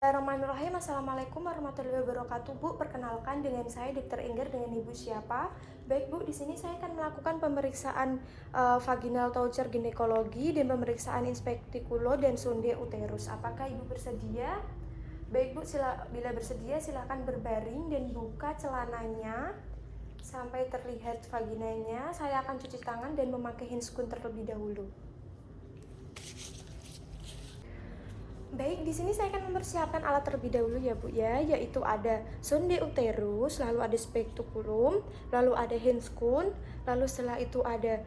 Bismillahirrahmanirrahim. Assalamualaikum warahmatullahi wabarakatuh. Bu, perkenalkan dengan saya Dr. Engger, dengan Ibu siapa? Baik Bu, di sini saya akan melakukan pemeriksaan vaginal toucher ginekologi dan pemeriksaan inspektikulo dan sonde uterus. Apakah Ibu bersedia? Baik Bu, bila bersedia silakan berbaring dan buka celananya sampai terlihat vaginanya. Saya akan cuci tangan dan memakai handscoon terlebih dahulu. Baik, di sini saya akan mempersiapkan alat terlebih dahulu ya Bu ya, yaitu ada sonde uterus, lalu ada spektakulum, lalu ada handscoon, lalu setelah itu ada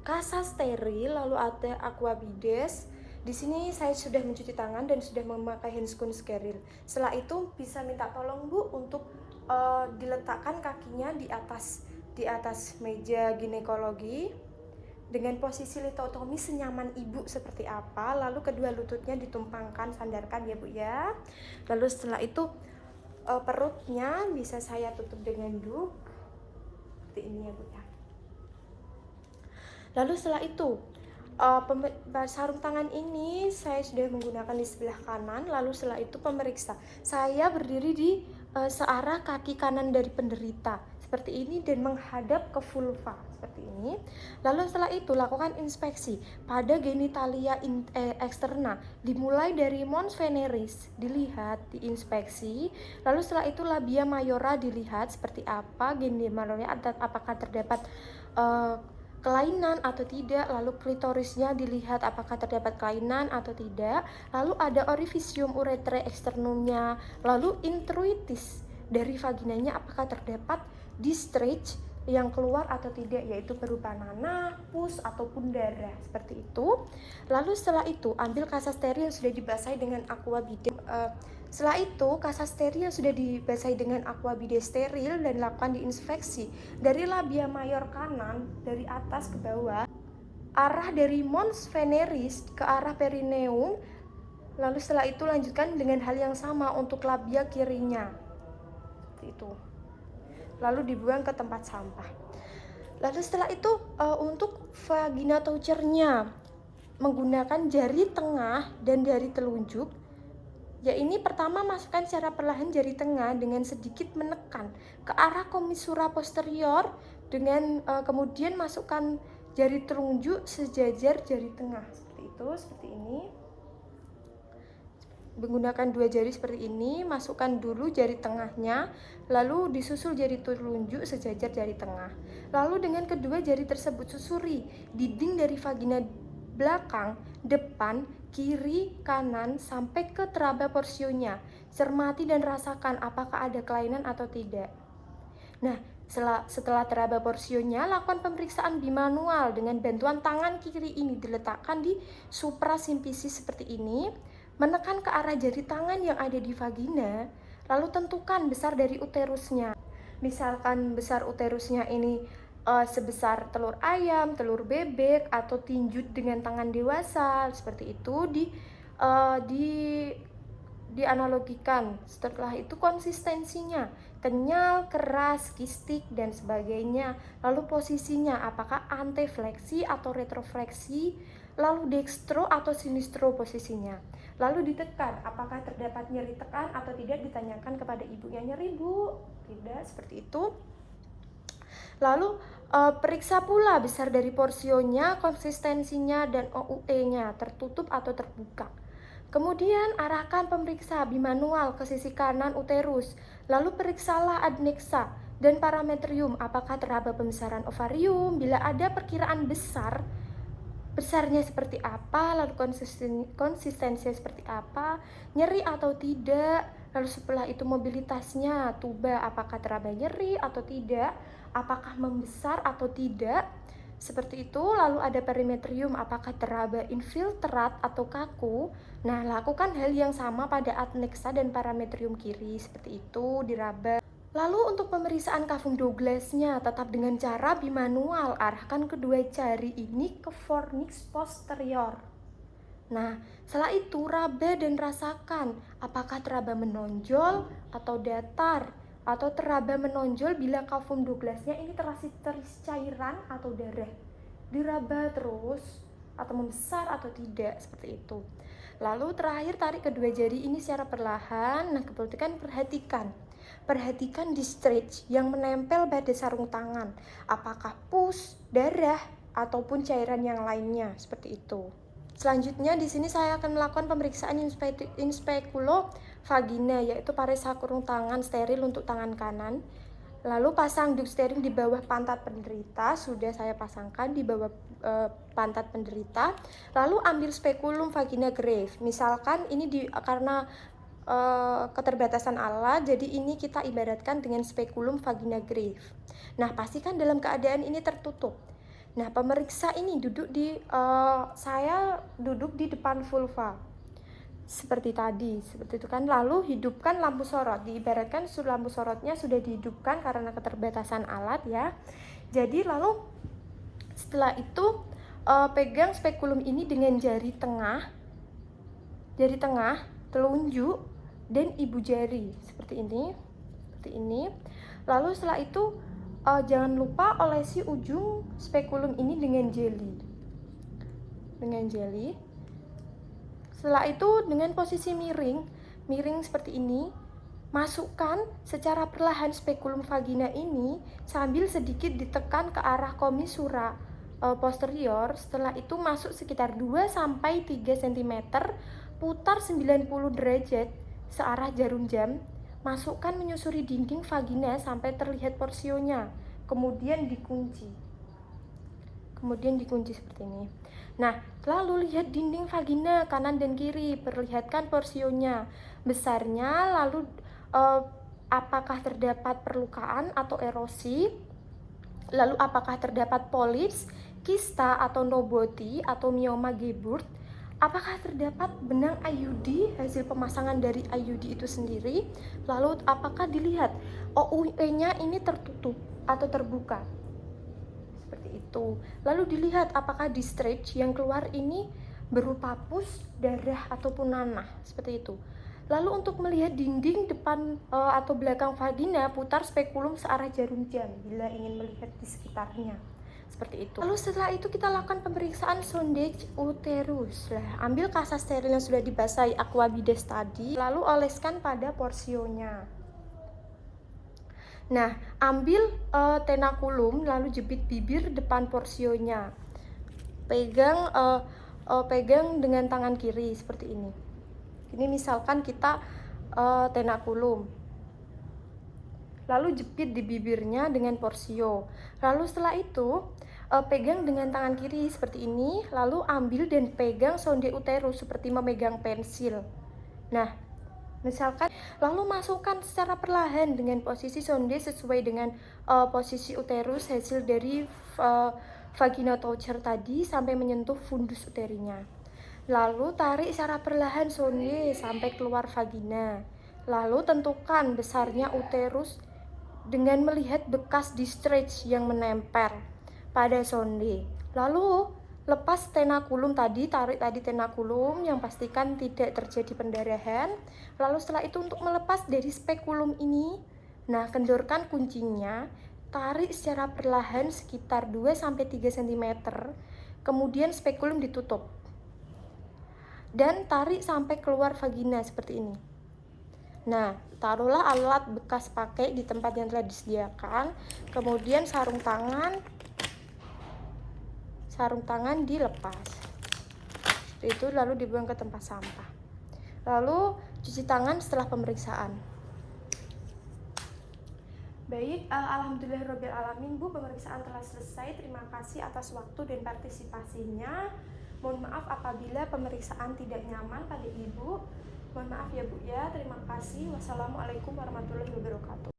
kasa steril, lalu ada aquabides. Di sini saya sudah mencuci tangan dan sudah memakai handscoon steril. Setelah itu bisa minta tolong Bu untuk diletakkan kakinya di atas meja ginekologi dengan posisi litotomi senyaman ibu seperti apa, lalu kedua lututnya ditumpangkan, sandarkan ya Bu ya. Lalu setelah itu perutnya bisa saya tutup dengan duk seperti ini ya Bu ya. Lalu setelah itu sarung tangan ini saya sudah menggunakan di sebelah kanan. Lalu setelah itu pemeriksa, saya berdiri di searah kaki kanan dari penderita seperti ini dan menghadap ke vulva seperti ini. Lalu setelah itu lakukan inspeksi pada genitalia eksterna, dimulai dari mons veneris dilihat, diinspeksi. Lalu setelah itu labia mayora dilihat seperti apa, genitalia apakah terdapat kelainan atau tidak, lalu klitorisnya dilihat apakah terdapat kelainan atau tidak, lalu ada orifisium uretrae eksternumnya, lalu introitus dari vaginanya apakah terdapat discharge yang keluar atau tidak, yaitu berupa nanah, pus ataupun darah seperti itu. Lalu setelah itu ambil kasa steril sudah dibasahi dengan aquabides. Setelah itu kasa steril sudah dibasahi dengan aquabides steril dan lakukan diinspeksi dari labia mayor kanan dari atas ke bawah, arah dari mons veneris ke arah perineum. Lalu setelah itu lanjutkan dengan hal yang sama untuk labia kirinya seperti itu, lalu dibuang ke tempat sampah. Lalu setelah itu untuk vagina touchernya menggunakan jari tengah dan jari telunjuk. Ya, ini pertama masukkan secara perlahan jari tengah dengan sedikit menekan ke arah komisura posterior dengan kemudian masukkan jari telunjuk sejajar jari tengah seperti itu, seperti ini. Menggunakan dua jari seperti ini, masukkan dulu jari tengahnya, lalu disusul jari telunjuk sejajar jari tengah. Lalu dengan kedua jari tersebut susuri dinding dari vagina belakang, depan, kiri, kanan sampai ke teraba porsionya. Cermati dan rasakan apakah ada kelainan atau tidak. Nah, setelah teraba porsionya, lakukan pemeriksaan bimanual dengan bantuan tangan kiri ini diletakkan di suprasimfisis seperti ini, menekan ke arah jari tangan yang ada di vagina, lalu tentukan besar dari uterusnya. Misalkan besar uterusnya ini sebesar telur ayam, telur bebek, atau tinjut dengan tangan dewasa seperti itu, dianalogikan. Setelah itu konsistensinya kenyal, keras, kistik dan sebagainya. Lalu posisinya apakah antefleksi atau retrofleksi, lalu dextro atau sinistro posisinya. Lalu ditekan apakah terdapat nyeri tekan atau tidak, ditanyakan kepada ibunya, nyeri Bu? Tidak, seperti itu. Lalu periksa pula besar dari porsionya, konsistensinya dan OUE-nya tertutup atau terbuka. Kemudian arahkan pemeriksa bimanual ke sisi kanan uterus. Lalu periksalah adnexa dan parametrium apakah teraba pembesaran ovarium. Bila ada perkiraan besarnya seperti apa, lalu konsistensinya seperti apa, nyeri atau tidak, lalu setelah itu mobilitasnya, tuba apakah teraba nyeri atau tidak, apakah membesar atau tidak, seperti itu. Lalu ada perimetrium apakah teraba infiltrat atau kaku. Nah, lakukan hal yang sama pada adnexa dan parametrium kiri seperti itu, diraba. Lalu untuk pemeriksaan cavum Douglas-nya tetap dengan cara bimanual, arahkan kedua jari ini ke fornix posterior. Nah, setelah itu raba dan rasakan apakah teraba menonjol atau datar, atau teraba menonjol bila cavum Douglas-nya ini terisi cairan atau darah. Diraba terus atau membesar atau tidak, seperti itu. Lalu terakhir tarik kedua jari ini secara perlahan. Nah, kemudian perhatikan di stretch yang menempel pada sarung tangan, apakah pus, darah, ataupun cairan yang lainnya, seperti itu. Selanjutnya di sini saya akan melakukan pemeriksaan inspekulovagina, yaitu pares sarung tangan steril untuk tangan kanan. Lalu pasang duk steril di bawah pantat penderita, sudah saya pasangkan di bawah pantat penderita. Lalu ambil spekulum vagina grave. Misalkan ini karena keterbatasan alat, jadi ini kita ibaratkan dengan spekulum vagina grave. Nah, pastikan dalam keadaan ini tertutup. Nah, pemeriksa ini saya duduk di depan vulva seperti tadi, seperti itu kan. Lalu hidupkan lampu sorot, diibaratkan lampu sorotnya sudah dihidupkan karena keterbatasan alat ya. Jadi lalu setelah itu pegang spekulum ini dengan jari tengah, telunjuk, dan ibu jari seperti ini. Lalu setelah itu jangan lupa olesi ujung spekulum ini dengan jeli. Setelah itu dengan posisi miring seperti ini, masukkan secara perlahan spekulum vagina ini sambil sedikit ditekan ke arah komisura posterior. Setelah itu masuk sekitar 2-3 cm, putar 90 derajat searah jarum jam. Masukkan menyusuri dinding vagina sampai terlihat porsionya, kemudian dikunci seperti ini. Nah, lalu lihat dinding vagina kanan dan kiri, perlihatkan porsionya, besarnya, lalu apakah terdapat perlukaan atau erosi, lalu apakah terdapat polips, kista atau nobody atau mioma Geburt, apakah terdapat benang IUD, hasil pemasangan dari IUD itu sendiri, lalu apakah dilihat OUE-nya ini tertutup atau terbuka, seperti itu. Lalu dilihat apakah di stretch yang keluar ini berupa pus, darah, ataupun nanah, seperti itu. Lalu untuk melihat dinding depan atau belakang vagina, putar spekulum searah jarum jam bila ingin melihat di sekitarnya. Seperti itu. Lalu setelah itu kita lakukan pemeriksaan sondage uterus. Nah, ambil kasa steril yang sudah dibasahi aquabides tadi, lalu oleskan pada porsionya. Nah, ambil tenakulum, lalu jepit bibir depan porsionya. Pegang dengan tangan kiri seperti ini. Ini misalkan kita tenakulum. Lalu jepit di bibirnya dengan porsio. Lalu setelah itu pegang dengan tangan kiri seperti ini, lalu ambil dan pegang sonde uterus seperti memegang pensil. Nah, misalkan lalu masukkan secara perlahan dengan posisi sonde sesuai dengan posisi uterus hasil dari vagina toucher tadi sampai menyentuh fundus uterinya. Lalu tarik secara perlahan sonde sampai keluar vagina. Lalu tentukan besarnya uterus dengan melihat bekas di stretch yang menempel pada sonde. Lalu lepas tenakulum tadi, tarik tadi tenakulum yang pastikan tidak terjadi pendarahan. Lalu setelah itu untuk melepas dari spekulum ini, nah kendorkan kuncinya, tarik secara perlahan sekitar 2-3 cm, kemudian spekulum ditutup. Dan tarik sampai keluar vagina seperti ini. Nah, taruhlah alat bekas pakai di tempat yang telah disediakan, kemudian sarung tangan dilepas. Seperti itu, lalu dibuang ke tempat sampah. Lalu cuci tangan setelah pemeriksaan. Baik, alhamdulillahirabbil alamin Bu, pemeriksaan telah selesai. Terima kasih atas waktu dan partisipasinya. Mohon maaf apabila pemeriksaan tidak nyaman pada Ibu. Mohon maaf ya Bu ya. Terima kasih. Wassalamualaikum warahmatullahi wabarakatuh.